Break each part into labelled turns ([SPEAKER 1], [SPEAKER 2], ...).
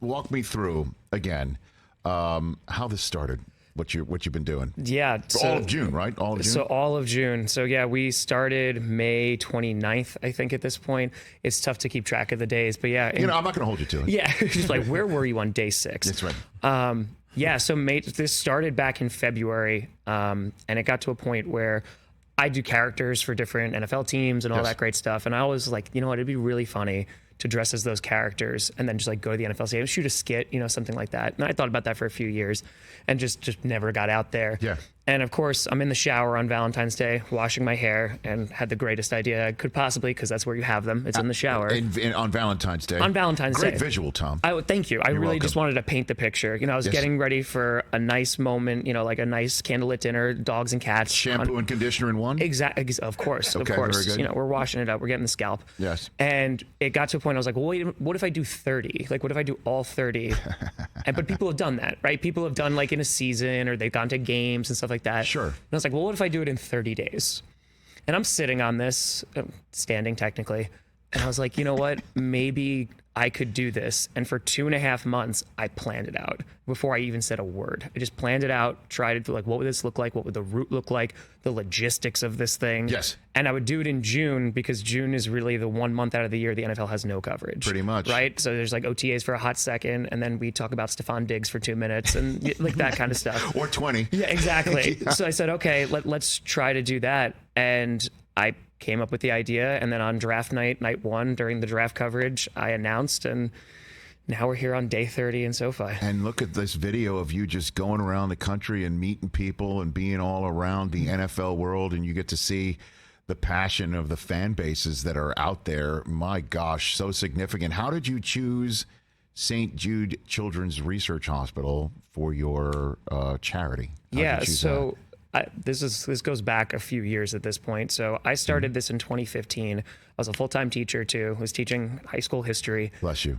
[SPEAKER 1] walk me through again how this started. What you've been doing?
[SPEAKER 2] Yeah. So,
[SPEAKER 1] all of June, right? All of June?
[SPEAKER 2] So all of June. So yeah, we started May 29th, I think, at this point. It's tough to keep track of the days, but yeah.
[SPEAKER 1] I'm not going to hold you to it.
[SPEAKER 2] Yeah. Just like, where were you on day 6?
[SPEAKER 1] That's right.
[SPEAKER 2] Yeah. So this started back in February, and it got to a point where I do characters for different NFL teams and all that great stuff. And I was like, you know what? It'd be really funny to dress as those characters and then just like go to the NFL stadium, shoot a skit, something like that. And I thought about that for a few years and just never got out there.
[SPEAKER 1] Yeah.
[SPEAKER 2] And of course, I'm in the shower on Valentine's Day, washing my hair, and had the greatest idea I could possibly, because that's where you have them. It's in the shower.
[SPEAKER 1] On Valentine's Day.
[SPEAKER 2] On Valentine's Day.
[SPEAKER 1] Great visual, Tom.
[SPEAKER 2] Thank you. I really just wanted to paint the picture. I was getting ready for a nice moment, like a nice candlelit dinner, dogs and cats.
[SPEAKER 1] Shampoo and conditioner in one?
[SPEAKER 2] Exactly. Of course.
[SPEAKER 1] Okay,
[SPEAKER 2] of course.
[SPEAKER 1] very good.
[SPEAKER 2] We're washing it up. We're getting the scalp.
[SPEAKER 1] Yes.
[SPEAKER 2] And it got to a point I was like, well, wait, what if I do 30? Like, what if I do all 30? But people have done that, right? People have done like in a season, or they've gone to games and stuff like that.
[SPEAKER 1] Sure.
[SPEAKER 2] And I was like, well, what if I do it in 30 days? And I'm sitting on this, standing technically. And I was like, you know what? Maybe I could do this. And for 2.5 months, I planned it out before I even said a word. I just planned it out, tried to like, what would this look like? What would the route look like? The logistics of this thing.
[SPEAKER 1] Yes.
[SPEAKER 2] And I would do it in June, because June is really the one month out of the year the NFL has no coverage.
[SPEAKER 1] Pretty much.
[SPEAKER 2] Right? So there's like OTAs for a hot second, and then we talk about Stephon Diggs for 2 minutes and like that kind of stuff.
[SPEAKER 1] Or 20.
[SPEAKER 2] Yeah, exactly. Yeah. So I said, okay, let's try to do that. And I came up with the idea, and then on draft night 1, during the draft coverage, I announced, and now we're here on day 30 in SoFi.
[SPEAKER 1] And look at this video of you just going around the country and meeting people and being all around the NFL world, and you get to see the passion of the fan bases that are out there. My gosh, so significant. How did you choose St. Jude Children's Research Hospital for your charity?
[SPEAKER 2] So this goes back a few years at this point. So I started this in 2015. I was a full-time teacher too. I was teaching high school history.
[SPEAKER 1] Bless you.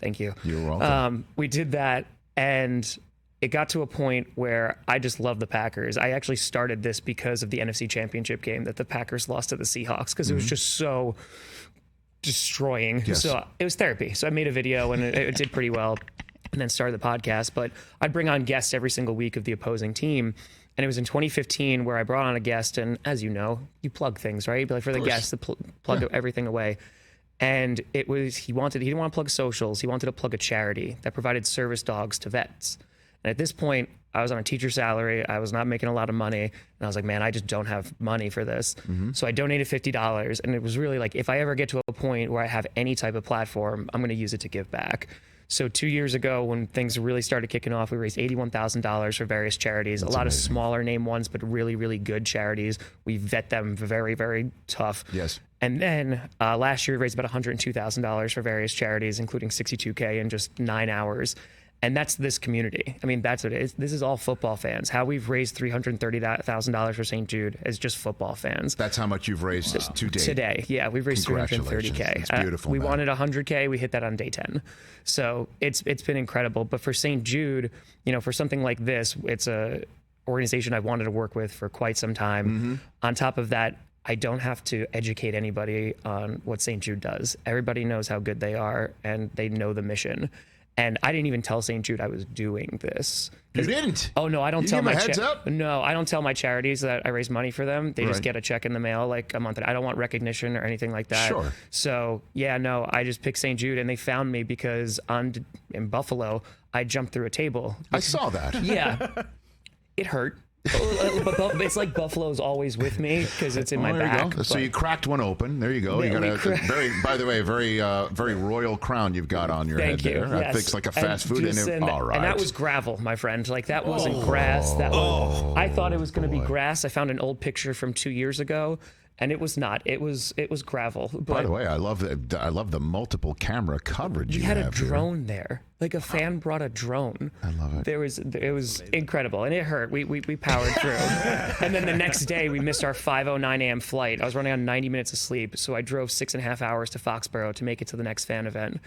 [SPEAKER 2] Thank you.
[SPEAKER 1] You're welcome.
[SPEAKER 2] We did that, and it got to a point where I just love the Packers. I actually started this because of the NFC Championship game that the Packers lost to the Seahawks, because it was just so destroying.
[SPEAKER 1] Yes.
[SPEAKER 2] So it was therapy. So I made a video, and it did pretty well, and then started the podcast. But I'd bring on guests every single week of the opposing team. And it was in 2015 where I brought on a guest, and as you know, you plug things, right? You'd be like, for the guest to plug everything away. And it was, he didn't want to plug socials. He wanted to plug a charity that provided service dogs to vets. And at this point, I was on a teacher salary. I was not making a lot of money. And I was like, man, I just don't have money for this. Mm-hmm. So I donated $50. And it was really like, if I ever get to a point where I have any type of platform, I'm going to use it to give back. So 2 years ago, when things really started kicking off, we raised $81,000 for various charities. That's a lot amazing. Of smaller name ones, but really, really good charities. We vet them very, very tough.
[SPEAKER 1] Yes.
[SPEAKER 2] And then last year, we raised about $102,000 for various charities, including $62K in just 9 hours. And that's this community. I mean, that's what it is. This is all football fans. How we've raised $330,000 for St. Jude is just football fans.
[SPEAKER 1] That's how much you've raised today.
[SPEAKER 2] Today, yeah, we've raised $330K.
[SPEAKER 1] It's beautiful.
[SPEAKER 2] We wanted $100K. We hit that on day 10. So it's been incredible. But for St. Jude, for something like this, it's a organization I've wanted to work with for quite some time. Mm-hmm. On top of that, I don't have to educate anybody on what St. Jude does. Everybody knows how good they are, and they know the mission. And I didn't even tell St. Jude I was doing this.
[SPEAKER 1] You didn't?
[SPEAKER 2] Oh, no, I don't tell
[SPEAKER 1] my heads up?
[SPEAKER 2] No, I don't tell my charities that I raise money for them. They just get a check in the mail like a month. I don't want recognition or anything like that.
[SPEAKER 1] Sure.
[SPEAKER 2] So, yeah, no, I just picked St. Jude, and they found me because in Buffalo, I jumped through a table.
[SPEAKER 1] I saw that.
[SPEAKER 2] Yeah. It hurt. But it's like Buffalo's always with me because it's in my back.
[SPEAKER 1] Go. So you cracked one open. There you go. You got by the way, very royal crown you've got on your head there.
[SPEAKER 2] Yes.
[SPEAKER 1] I think it's like a fast food. All right.
[SPEAKER 2] And that was gravel, my friend. Like that wasn't grass. I thought it was going to be grass. I found an old picture from 2 years ago. And it was not. It was gravel. But
[SPEAKER 1] by the way, I love the multiple camera coverage.
[SPEAKER 2] We had a drone there. Like a fan brought a drone.
[SPEAKER 1] I love it.
[SPEAKER 2] It was incredible, and it hurt. We powered through. And then the next day we missed our 5:09 a.m. flight. I was running on 90 minutes of sleep, so I drove 6.5 hours to Foxborough to make it to the next fan event.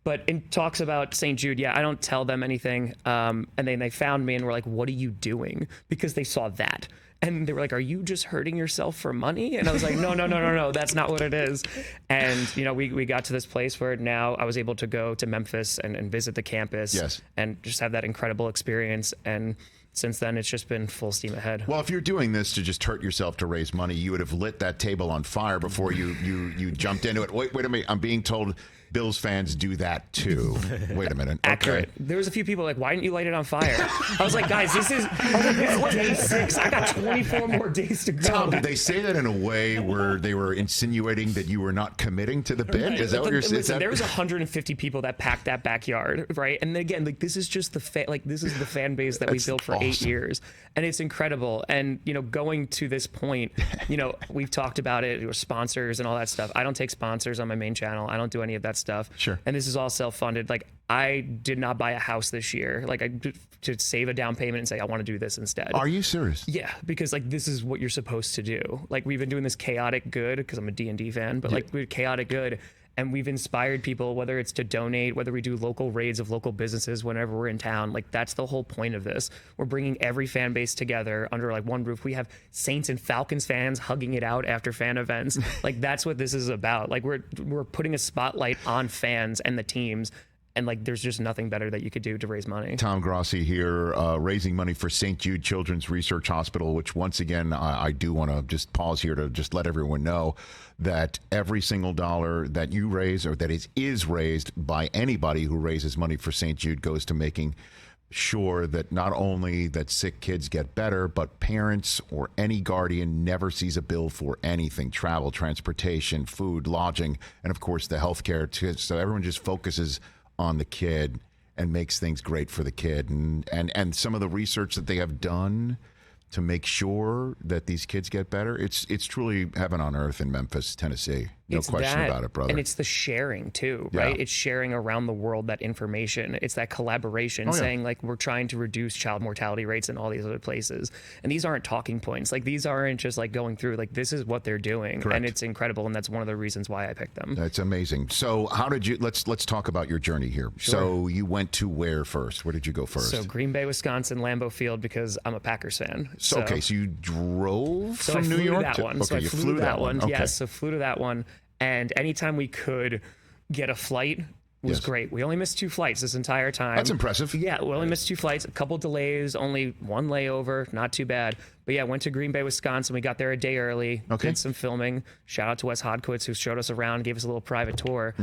[SPEAKER 2] But in talks about St. Jude, I don't tell them anything. And then they found me and were like, "What are you doing?" Because they saw that. And they were like, are you just hurting yourself for money? And I was like, no, that's not what it is. And, you know, we got to this place where now I was able to go to Memphis and visit the campus.
[SPEAKER 1] Yes.
[SPEAKER 2] And just have that incredible experience. And since then, it's just been full steam ahead.
[SPEAKER 1] Well, if you're doing this to just hurt yourself to raise money, you would have lit that table on fire before you jumped into it. Wait a minute. I'm being told Bills fans do that too. Wait a minute.
[SPEAKER 2] Accurate.
[SPEAKER 1] Okay.
[SPEAKER 2] There was a few people like, why didn't you light it on fire? I was like, guys, this is day 6. I got 24 more days to go.
[SPEAKER 1] Tom, did they say that in a way where they were insinuating that you were not committing to the bid? Is that what you're saying?
[SPEAKER 2] Listen, there was 150 people that packed that backyard, right? And again, like this is just this is the fan base that we built for 8 years, and it's incredible. And you know, going to this point, you know, we've talked about it. Your sponsors and all that stuff. I don't take sponsors on my main channel. I don't do any of that stuff.
[SPEAKER 1] Sure.
[SPEAKER 2] And this is all self-funded. Like I did not buy a house this year. Like I to save a down payment and say I want to do this instead.
[SPEAKER 1] Are you serious?
[SPEAKER 2] Yeah, because like this is what you're supposed to do. Like we've been doing this chaotic good because I'm a D&D fan, but like we're chaotic good. And we've inspired people, whether it's to donate, whether we do local raids of local businesses whenever we're in town. Like that's the whole point of this. We're bringing every fan base together under like one roof. We have Saints and Falcons fans hugging it out after fan events. Like that's what this is about. Like we're putting a spotlight on fans and the teams. And like, there's just nothing better that you could do to raise money.
[SPEAKER 1] Tom Grossi here, raising money for St. Jude Children's Research Hospital, which once again, I do want to just pause here to just let everyone know that every single dollar that you raise or that is raised by anybody who raises money for St. Jude goes to making sure that not only that sick kids get better, but parents or any guardian never sees a bill for anything: travel, transportation, food, lodging, and of course the health care. So everyone just focuses on the kid and makes things great for the kid. And some of the research that they have done to make sure that these kids get better, it's truly heaven on earth in Memphis, Tennessee. No question about it, brother.
[SPEAKER 2] And it's the sharing too, right?
[SPEAKER 1] Yeah.
[SPEAKER 2] It's sharing around the world that information. It's that collaboration, saying like we're trying to reduce child mortality rates in all these other places. And these aren't talking points. Like these aren't just like going through, like this is what they're doing.
[SPEAKER 1] Correct.
[SPEAKER 2] And it's incredible. And that's one of the reasons why I picked them.
[SPEAKER 1] That's amazing. So how did you, let's talk about your journey here.
[SPEAKER 2] Sure.
[SPEAKER 1] So you went to where first? Where did you go first?
[SPEAKER 2] So Green Bay, Wisconsin, Lambeau Field, because I'm a Packers fan.
[SPEAKER 1] So okay, so you drove from New York
[SPEAKER 2] that
[SPEAKER 1] to
[SPEAKER 2] one.
[SPEAKER 1] Okay,
[SPEAKER 2] so I
[SPEAKER 1] you
[SPEAKER 2] flew that one.
[SPEAKER 1] Okay.
[SPEAKER 2] Yes, so flew to that one. And anytime we could get a flight was great. We only missed 2 flights this entire time.
[SPEAKER 1] That's impressive.
[SPEAKER 2] Yeah, we only missed 2 flights, a couple delays, only 1 layover, not too bad. But yeah, went to Green Bay, Wisconsin. We got there a day early, did some filming. Shout out to Wes Hodkowitz, who showed us around, gave us a little private tour.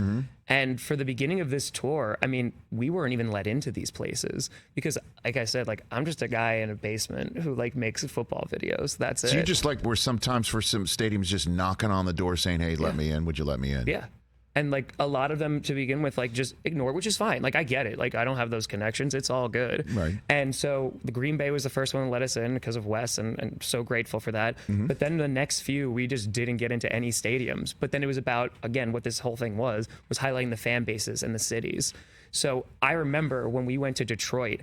[SPEAKER 2] And for the beginning of this tour, I mean, we weren't even let into these places because, like I said, like I'm just a guy in a basement who like makes football videos. That's it.
[SPEAKER 1] So you just like were sometimes for some stadiums just knocking on the door saying, hey, let me in. Would you let me in?
[SPEAKER 2] Yeah. And like a lot of them to begin with, like just ignore, which is fine. Like I get it. Like I don't have those connections. It's all good.
[SPEAKER 1] Right.
[SPEAKER 2] And so the Green Bay was the first one to let us in because of Wes, and so grateful for that. But then the next few, we just didn't get into any stadiums. But then it was about, again, what this whole thing was highlighting the fan bases and the cities. So I remember when we went to Detroit,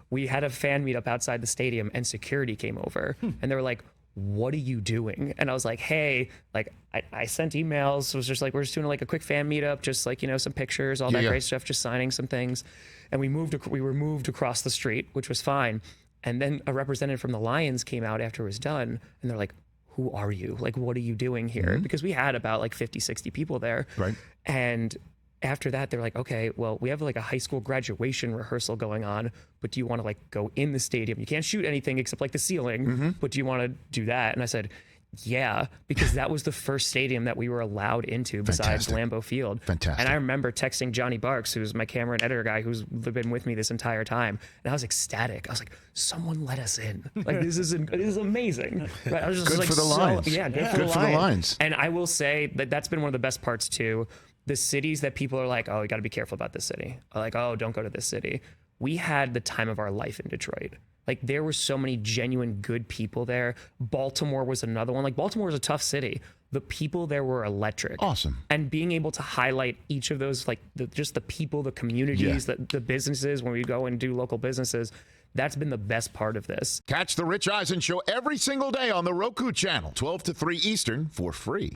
[SPEAKER 2] we had a fan meetup outside the stadium and security came over and they were like, what are you doing? And I was like, hey, like I sent emails. It was just like, we're just doing like a quick fan meetup, just like, you know, some pictures, all that great stuff, just signing some things. And we were moved across the street, which was fine. And then a representative from the Lions came out after it was done. And they're like, who are you? Like, what are you doing here? Because we had about like 50, 60 people there. Right. And after that, they're like, okay, well, we have like a high school graduation rehearsal going on, but do you want to like go in the stadium? You can't shoot anything except like the ceiling, but do you want to do that? And I said, yeah, because that was the first stadium that we were allowed into besides Lambeau Field.
[SPEAKER 1] Fantastic.
[SPEAKER 2] And I remember texting Johnny Barks, who's my camera and editor guy, who's been with me this entire time. And I was ecstatic. I was like, someone let us in. Like, this is amazing. Right? I was just
[SPEAKER 1] good
[SPEAKER 2] like,
[SPEAKER 1] for the Lions.
[SPEAKER 2] Yeah, good for the Lions. And I will say that that's been one of the best parts too. The cities that people are like, oh, you got to be careful about this city. Or like, oh, don't go to this city. We had the time of our life in Detroit. Like there were so many genuine good people there. Baltimore was another one. Like Baltimore was a tough city. The people there were electric.
[SPEAKER 1] Awesome.
[SPEAKER 2] And being able to highlight each of those, like just the people, the communities, the businesses, when we go and do local businesses, that's been the best part of this.
[SPEAKER 1] Catch the Rich Eisen Show every single day on the Roku channel, 12 to 3 Eastern for free.